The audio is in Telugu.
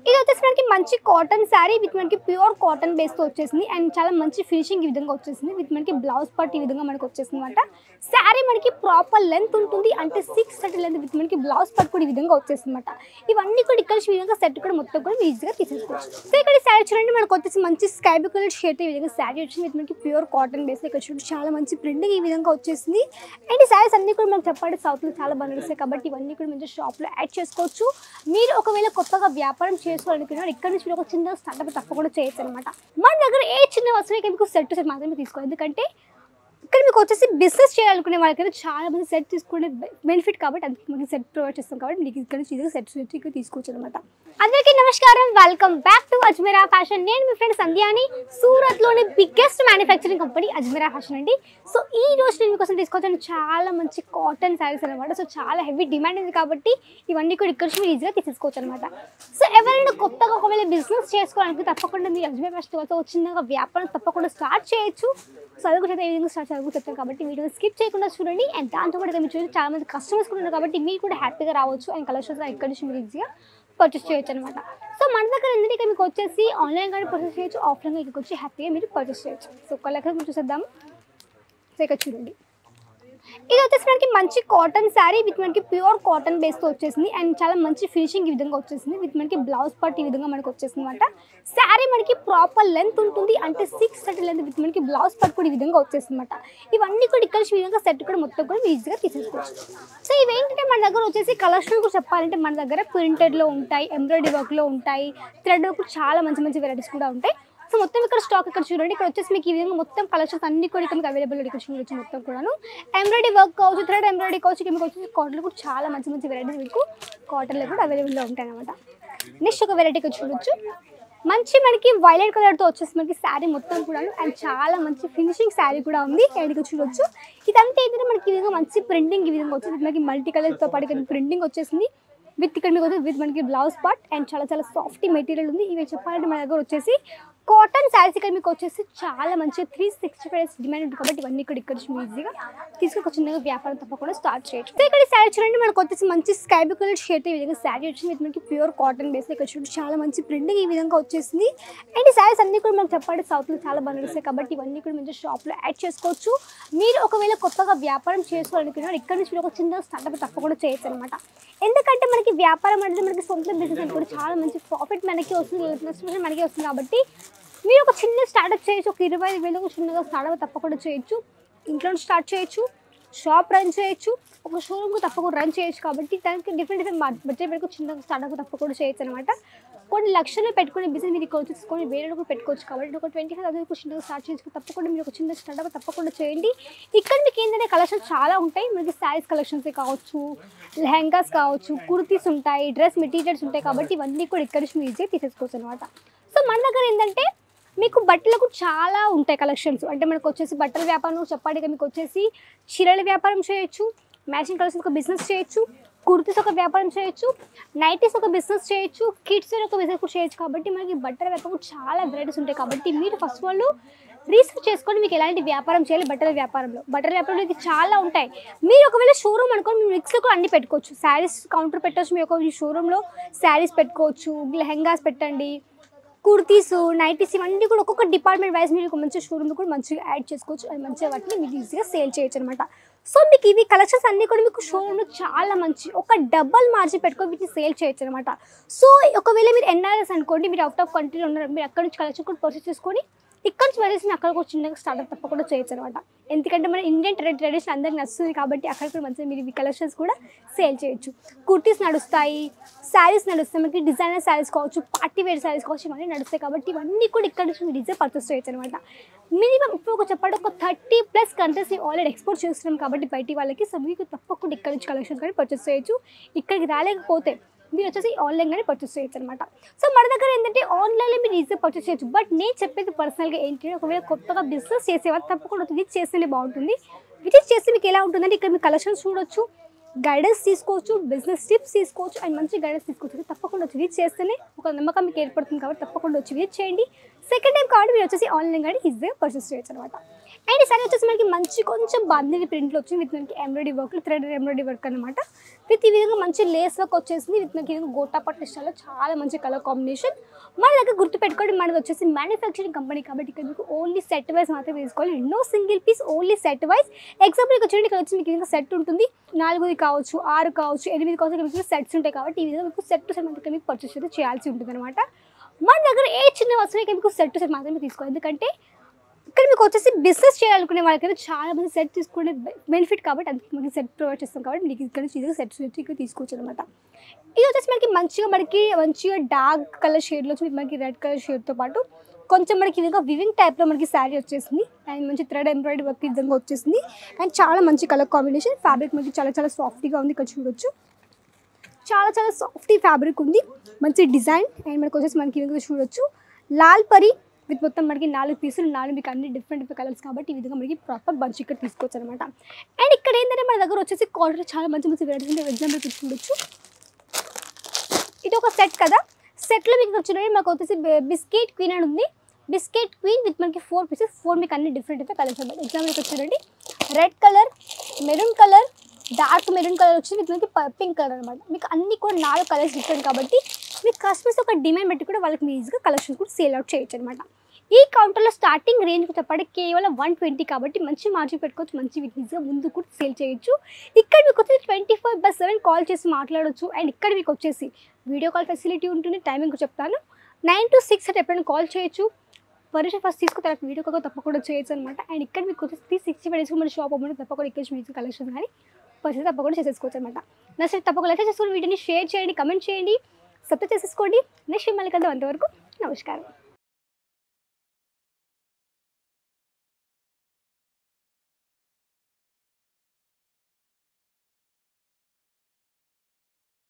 ఇది వచ్చేసి మనకి మంచి కాటన్ శారీ విత్ మనకి ప్యూర్ కాటన్ బేస్తో వచ్చేసింది అండ్ చాలా మంచి ఫినిషింగ్ ఈ విధంగా వచ్చేసింది విత్ మనకి బ్లౌజ్ పార్ట్ ఈ విధంగా మనకి వచ్చేసింది అనమాట. శారీ మనకి ప్రాపర్ లెంత్ ఉంటుంది అంటే 6 లెంత్ విత్ మనకి బ్లౌజ్ పార్ట్ కూడా ఈ విధంగా వచ్చేసింది అనమాట. ఇవన్నీ కూడా ఇక్కడ ఈ విధంగా సెట్ కూడా మొత్తం కూడా ఈజీగా తీసేసుకోవచ్చు. సో ఇక్కడ శారీ చూడండి మనకు వచ్చేసి మంచి స్కై బ్లూ కలర్ షేడ్ ఈ విధంగా శారీ వచ్చింది విత్ మనకి ప్యూర్ కాటన్ బేస్. ఇక్కడ చూడండి చాలా మంచి ప్రింటింగ్ ఈ విధంగా వచ్చేసింది అండ్ ఈ శారీస్ అన్ని కూడా మనకు చెప్పాలి సౌత్లో చాలా బాగా నడుస్తాయి కాబట్టి ఇవన్నీ కూడా మంచి షాప్లో యాడ్ చేసుకోవచ్చు. మీరు ఒకవేళ కొత్తగా వ్యాపారం చేసుకోవాలనుకున్నారు ఇక్కడ నుంచి మీరు ఒక చిన్న స్టార్ట్అప్ తప్పకుండా చేయొచ్చు అనమాట. మన దగ్గర ఏ చిన్న వస్తువు మీకు సెట్ మాత్రమే తీసుకోవాలి ఎందుకంటే ఇక్కడ మీకు వచ్చేసి బిజినెస్ చేయాలనుకునే వాళ్ళకైతే చాలా మంది సెట్ తీసుకునే బెనిఫిట్ కాబట్టి అందుకే మనకి సెట్ ప్రొవైడ్ చేస్తాం కాబట్టి మీకు ఇక్కడ నుంచి సెట్ ఇక్కడ తీసుకోవచ్చు అనమాట. అందరికీ నమస్కారం, welcome back to Ajmera fashion. నేను మీ ఫ్రెండ్ సంధ్యాని, సూరత్లోని biggest manufacturing company Ajmera fashion అండి. సో ఈ రోజు నేను మీకోసం తీసుకొచ్చాను చాలా మంచి కాటన్ శారీస్ అనమాట. సో చాలా హెవీ డిమాండ్ ఉంది కాబట్టి ఇవన్నీ కూడా ఇక్కడ నుంచి ఈజీగా తీసుకోవచ్చు అనమాట. సో ఎవరైనా కొత్తగా ఒకవేళ బిజినెస్ చేసుకోవడానికి తప్పకుండా మీరు అజ్మీరా ఫ్యాషన్ వచ్చిందాక వ్యాపారం తప్పకుండా స్టార్ట్ చేయొచ్చు. చదువుకు ఏ విధంగా స్టార్ట్ చదువు చెప్తాను కాబట్టి వీడియో స్కిప్ చేయకుండా చూడండి. అండ్ దాంతో పాటు మీరు చూసి చాలా మంది కస్టమర్స్ కూడా ఉన్నారు కాబట్టి మీరు కూడా హ్యాపీగా రావచ్చు అండ్ కలెక్షన్స్ ఇక్కడ నుంచి మీరు ఈజీగా పర్చేస్ చేయొచ్చు అనమాట. సో మన దగ్గర ఏంటంటే మీకు వచ్చేసి ఆన్లైన్ కానీ పర్చేస్ చేయొచ్చు, ఆఫ్లైన్ ఇక్కడికి వచ్చి హ్యాపీగా మీరు పర్చేస్ చేయొచ్చు. సో కలెక్షన్ మీరు చూసేద్దాము. సో ఇక్కడ చూడండి ఇది వచ్చేసి మనకి మంచి కాటన్ శారీ విత్ మనకి ప్యూర్ కాటన్ బేస్తో వచ్చేసింది అండ్ చాలా మంచి ఫినిషింగ్ ఈ విధంగా వచ్చేసింది విత్ మనకి బ్లౌజ్ పార్ట్ ఈ విధంగా మనకి వచ్చేసింది అనమాట. శారీ మనకి ప్రాపర్ లెంత్ ఉంటుంది అంటే 6 లెంత్ విత్ మనకి బ్లౌజ్ పార్ట్ కూడా ఈ విధంగా వచ్చేసింది అనమాట. ఇవన్నీ కూడా ఇక్కడ ఈ విధంగా సెట్ కూడా మొత్తం కూడా ఈజీగా తీసేసుకోవచ్చు. సో ఇవేంటంటే మన దగ్గర వచ్చేసి కలెక్షన్ కూడా చెప్పాలంటే మన దగ్గర ప్రింటెడ్లో ఉంటాయి, ఎంబ్రాయిడరీ వర్క్లో ఉంటాయి, థ్రెడ్ వర్క్ చాలా మంచి మంచి వెరైటీస్ కూడా ఉంటాయి. సో మొత్తం ఇక్కడ స్టాక్ ఇక్కడ చూడండి. ఇక్కడ వచ్చేసి మీకు ఈ విధంగా మొత్తం కలెక్షన్స్ అన్ని కూడా ఇక్కడ మీకు అవైలబుల్ ఇక్కడ చూడొచ్చు. మొత్తం కూడాను ఎంబ్రాయిడరీ వర్క్ కావచ్చు, థ్రెడ్ ఎంబ్రాయిడరీ కావచ్చు, ఇక్కడ మీకు వచ్చేసి కాటన్లో కూడా చాలా మంచి మంచి వెరైటీస్ మీకు కాటన్లో కూడా అవైలబుల్లో ఉంటాయి అనమాట. నెక్స్ట్ ఒక వెరైటీ ఇక్కడ చూడొచ్చు. మంచి మనకి వైలెట్ కలర్తో వచ్చేసి మనకి శారీ మొత్తం కూడా అండ్ చాలా మంచి ఫినిషింగ్ శారీ కూడా ఉంది. ఇక్కడ చూడొచ్చు ఇదంతా ఏంటంటే మనకి ఈ విధంగా మంచి ప్రింటింగ్ ఈ విధంగా వచ్చేసి మనకి మల్టీ కలర్తో పాటు ఇక్కడ ప్రింటింగ్ వచ్చేసింది విత్ ఇక్కడ మీకు విత్ మనకి బ్లౌజ్ పార్ట్ అండ్ చాలా చాలా సాఫ్ట్ మెటీరియల్ ఉంది. ఇవి చెప్పాలంటే మన దగ్గర వచ్చేసి కాటన్ శారీస్ ఇక్కడ మీకు వచ్చేసి చాలా మంచి 365 డేస్ డిమాండ్ ఉంటుంది కాబట్టి ఇవన్నీ ఇక్కడ ఈజీగా తీసుకొని చిన్నగా వ్యాపారం తప్పకుండా స్టార్ట్ చేయొచ్చు. సో ఇక్కడ శారీ చూడండి మనకు వచ్చేసి మంచి స్కై బ్లూ కలర్ షేడ్ ఈ విధంగా శారీ వచ్చింది విత్ మనకి ప్యూర్ కాటన్ బేస్. ఇక్కడ చూడండి చాలా మంచి ప్రింటింగ్ ఈ విధంగా వచ్చేసింది అండ్ ఈ శారీస్ అన్ని కూడా మనకు చెప్పాలి సౌత్లో చాలా బాగా నడుస్తాయి కాబట్టి ఇవన్నీ కూడా మంచి షాప్లో యాడ్ చేసుకోవచ్చు. మీరు ఒకవేళ కొత్తగా వ్యాపారం చేసుకోవాలనుకున్నారు ఇక్కడ నుంచి మీరు ఒక చిన్న స్టార్ట్అప్ తప్పకుండా చేయొచ్చు అనమాట. ఎందుకంటే మనకి వ్యాపారం అనేది మనకి సొంత బిజినెస్ అని కూడా చాలా మంచి ప్రాఫిట్ మనకి వస్తుంది, మనకి వస్తుంది కాబట్టి మీరు ఒక చిన్న స్టార్ట్అప్ చేయొచ్చు. ఒక 25,000 చిన్నగా స్టార్ట్అప్ తప్పకుండా చేయొచ్చు. ఇంట్లో స్టార్ట్ చేయొచ్చు, షాప్ రన్ చేయొచ్చు, ఒక షోరూమ్కి తప్పకుండా రన్ చేయొచ్చు కాబట్టి దానికి డిఫరెంట్ బడ్జెట్ పెట్టుకు చిన్నగా స్టార్ట్అప్ తప్పకుండా చేయొచ్చు అనమాట. కొన్ని లక్షలు పెట్టుకునే బిజినెస్ మీరు ఇక్కడ వచ్చేసుకొని వేరే పెట్టుకోవచ్చు కాబట్టి ఒక 25,000 చిన్నగా స్టార్ట్ చేయొచ్చు. తప్పకుండా మీరు ఒక చిన్న స్టార్ట్అప్ తప్పకుండా చేయండి. ఇక్కడ మీకు ఏంటంటే కలెక్షన్స్ చాలా ఉంటాయి. మనకి శారీస్ కలెక్షన్స్ కావచ్చు, లెహంగాస్ కావచ్చు, కుర్తీస్ ఉంటాయి, డ్రెస్ మెటీరియల్స్ ఉంటాయి కాబట్టి ఇవన్నీ కూడా ఇక్కడ నుంచి ఈజీగా తీసేసుకోవచ్చు అనమాట. సో మన దగ్గర ఏంటంటే మీకు బట్టలకు చాలా ఉంటాయి కలెక్షన్స్. అంటే మనకు వచ్చేసి బట్టల వ్యాపారం చెప్పాలి మీకు వచ్చేసి చీరల వ్యాపారం చేయొచ్చు, మ్యాచింగ్ కలర్స్ ఒక బిజినెస్ చేయొచ్చు, కుర్తీస్ ఒక వ్యాపారం చేయొచ్చు, నైటీస్ ఒక బిజినెస్ చేయొచ్చు, కిడ్స్ ఒక బిజినెస్ కూడా చేయొచ్చు కాబట్టి మనకి బట్టల వ్యాపారం చాలా వెరైటీస్ ఉంటాయి కాబట్టి మీరు ఫస్ట్ వాళ్ళు రీసెర్చ్ చేసుకొని మీకు ఎలాంటి వ్యాపారం చేయాలి. బట్టల వ్యాపారంలో చాలా ఉంటాయి. మీరు ఒకవేళ షోరూమ్ అనుకోని మీరు మిక్స్లో కూడా అన్ని పెట్టుకోవచ్చు. శారీస్ కౌంటర్ పెట్టవచ్చు, మీరు ఒక షోరూంలో శారీస్ పెట్టుకోవచ్చు, లెహంగాస్ పెట్టండి, కుర్తీస్, నైటీస్ ఇవన్నీ కూడా ఒక్కొక్క డిపార్ట్మెంట్ వైజ్ మీరు మంచి షోరూమ్లో కూడా మంచిగా యాడ్ చేసుకోవచ్చు. అది మంచిగా వాటిని మీరు ఈజీగా సేల్ చేయొచ్చు అనమాట. సో మీకు ఇవి కలెక్షన్స్ అన్నీ కూడా మీకు షోరూమ్లో చాలా మంచి ఒక డబల్ మార్జిన్ పెట్టుకొని వీటిని సేల్ చేయొచ్చు అనమాట. సో ఒకవేళ మీరు ఎన్ఆర్ఎస్ అనుకోండి, మీరు అవుట్ ఆఫ్ కంట్రీలో ఉన్నారు, మీరు అక్కడ నుంచి కలెక్షన్ కూడా పర్చేస్ చేసుకొని ఇక్కడ నుంచి వెళ్ళేసి అక్కడ కూడా చిన్నగా స్టార్ట్అప్ తప్పకుండా చేయొచ్చు అనమాట. ఎందుకంటే మన ఇండియన్ ట్రెడిషన్ అందరికి నచ్చుతుంది కాబట్టి అక్కడ కూడా మంచిగా మీరు ఈ కలెక్షన్స్ కూడా సేల్ చేయొచ్చు. కుర్తీస్ నడుస్తాయి, శారీస్ నడుస్తాయి, మనకి డిజైనర్ శారీస్ కావచ్చు, పార్టీ వేర్ శారీస్ కావచ్చు, ఇవన్నీ నడుస్తాయి కాబట్టి ఇవన్నీ కూడా ఇక్కడ నుంచి మీరు ఈజీగా పర్చేస్ చేయొచ్చు అనమాట. మినిమం ఇప్పుడు ఒక చెప్పండి ఒక 30+ కంట్రీస్ ఆల్రెడీ ఎక్స్పోర్ట్ చేస్తున్నాం కాబట్టి బయట వాళ్ళకి సో మీకు తప్పకుండా ఇక్కడ నుంచి కలెక్షన్స్ కానీ పర్చేస్ చేయొచ్చు. ఇక్కడికి రాలేకపోతే మీరు వచ్చేసి ఆన్లైన్ గానే పర్చేస్ చేయొచ్చు అనమాట. సో మన దగ్గర ఏంటంటే ఆన్లైన్లో మీరు ఈజీగా పర్చేస్ చేయొచ్చు. బట్ నేను చెప్పేది పర్సనల్గా ఏంటంటే ఒకవేళ కొత్తగా బిజినెస్ చేసేవాళ్ళు తప్పకుండా విజిట్ చేస్తేనే బాగుంటుంది. విజిట్ చేస్తే మీకు ఎలా ఉంటుందంటే ఇక్కడ మీకు కలెక్షన్స్ చూడొచ్చు, గైడెన్స్ తీసుకోవచ్చు, బిజినెస్ టిప్స్ తీసుకోవచ్చు అండ్ మంచి గైడెన్స్ తీసుకోవచ్చు. తప్పకుండా విజిట్ చేస్తేనే ఒక నమ్మకం మీకు ఏర్పడుతుంది కాబట్టి తప్పకుండా వచ్చి విజిట్ చేయండి. సెకండ్ టైం కాబట్టి మీరు వచ్చేసి ఆన్లైన్ కానీ ఈజీగా పర్చేస్ చేయొచ్చు అనమాట. అండ్ ఈ సారీ వచ్చేసి మనకి మంచి కొంచెం బందిని ప్రింట్లో వచ్చింది విత్ మనకి embroidery work, thread embroidery work అనమాట. విత్ ఈ విధంగా మంచి లేస్ వర్క్ వచ్చేసింది విత్ మనకి గోటా పట్టు స్టైల్లో చాలా మంచి కలర్ కాంబినేషన్. మన దగ్గర గుర్తుపెట్టుకోండి, మనది వచ్చేసి మ్యానుఫ్యాక్చరింగ్ కంపెనీ కాబట్టి ఇక్కడ మీకు ఓన్లీ సెట్ వైజ్ మాత్రమే తీసుకోవాలి, no single piece, only set wise. Example ఇక్కడ చూడండి, ఇక్కడ వచ్చి మీకు ఇంకా సెట్ ఉంటుంది, 4 కావచ్చు, 6 కావచ్చు, 8 కావచ్చు, మీకు సెట్స్ ఉంటాయి కాబట్టి ఈ విధంగా మీకు సెట్ టు సెట్ మాత్రం మీకు పర్చేస్ అయితే చేయాల్సి ఉంటుంది అనమాట. మన దగ్గర ఏ చిన్న వస్తువు మీకు సెట్ టు సెట్ మాత్రమే తీసుకోవాలి, ఎందుకంటే ఇక్కడ మీకు వచ్చేసి బిజినెస్ చేయాలనుకునే వాళ్ళకైతే చాలా మంది సెట్ తీసుకునే బెనిఫిట్ కాబట్టి అందుకే మనకి సెట్ ప్రొవైడ్ చేస్తాం కాబట్టి మీకు ఇక్కడ నుంచి ఈజీగా సెట్ ఇక్కడ తీసుకోవచ్చు అనమాట. ఇది వచ్చేసి మనకి మంచిగా డార్క్ కలర్ షేడ్లో వచ్చి మనకి రెడ్ కలర్ షేడ్తో పాటు కొంచెం మనకి విధంగా వివింగ్ టైప్లో మనకి శారీ వచ్చేసింది అండ్ మంచి థ్రెడ్ ఎంబ్రాయిడరీ వర్క్ విధంగా వచ్చేసింది అండ్ చాలా మంచి కలర్ కాంబినేషన్. ఫ్యాబ్రిక్ మనకి చాలా సాఫ్ట్గా ఉంది, ఇక్కడ చూడొచ్చు చాలా సాఫ్టీ ఫ్యాబ్రిక్ ఉంది, మంచి డిజైన్. అండ్ మనకి వచ్చేసి మనకి విధంగా చూడొచ్చు లాల్ పరి విత్ మొత్తం మనకి 4 పీసులు, 4 మీకు అన్ని డిఫరెంట్ కలర్స్ కాబట్టి ఈ విధంగా మనకి ప్రాపర్ బంచ్ ఇక్కడ తీసుకోవచ్చు అనమాట. అండ్ ఇక్కడ ఏంటంటే మన దగ్గర వచ్చేసి కాటన్ చాలా మంచి వెరైటీస్ ఉంటాయి. ఎగ్జాంపుల్ చూడొచ్చు, ఇది ఒక సెట్ కదా, సెట్లో మీకు చూడండి మాకు వచ్చేసి బిస్కెట్ క్వీన్ అని ఉంది, బిస్కెట్ క్వీన్ విత్ మనకి 4 పీసెస్, 4 మీకు అన్ని డిఫరెంట్ అయితే కలర్స్ అనమాట. ఎగ్జాంపుల్ ఇక్కడ చూడండి red colour, maroon colour, dark maroon colour వచ్చి విత్ మనకి పింక్ కలర్ అనమాట. మీకు అన్ని కూడా 4 కలర్స్ డిఫరెంట్ కాబట్టి మీకు కస్టమర్స్ ఒక డిమాండ్ బట్టి కూడా వాళ్ళకి ఈజీగా కలెక్షన్స్ కూడా సేల్ అవుట్ చేయొచ్చు అనమాట. ఈ కౌంటర్లో స్టార్టింగ్ రేంజ్ చెప్పండి కేవలం 120 కాబట్టి మంచి మార్జిన్ పెట్టుకోవచ్చు, మంచి ఈజీగా ముందు కూడా సేల్ చేయొచ్చు. ఇక్కడ మీకు వచ్చేసి 24/7 కాల్ చేసి మాట్లాడవచ్చు. అండ్ ఇక్కడ మీకు వచ్చేసి వీడియో కాల్ ఫెసిలిటీ ఉంటుంది, టైమింగ్ చెప్తాను, 9 to 6 అంటే ఎప్పుడైనా కాల్ చేయొచ్చు. పర్మిషన్ ఫస్ట్ తీసుకున్న తర్వాత వీడియో కాల్ తప్పకుండా చేయొచ్చు అనమాట. అండ్ ఇక్కడ మీకు వచ్చేసి 365 డేస్ మన షాప్ అవ్వడం తప్పకుండా ఇక్కడ మీకు కలెక్షన్ కానీ పర్చేస్ తప్పకుండా చేసేసుకోవచ్చు అనమాట. నచ్చితే తప్పకుండా లైక్ చేసుకుని వీడియోని షేర్ చేయండి, కమెంట్ చేయండి, సబ్స్క్రైబ్ చేసేసుకోండి. నెక్స్ట్ మళ్ళీ కలుద్దాం, అంతవరకు నమస్కారం.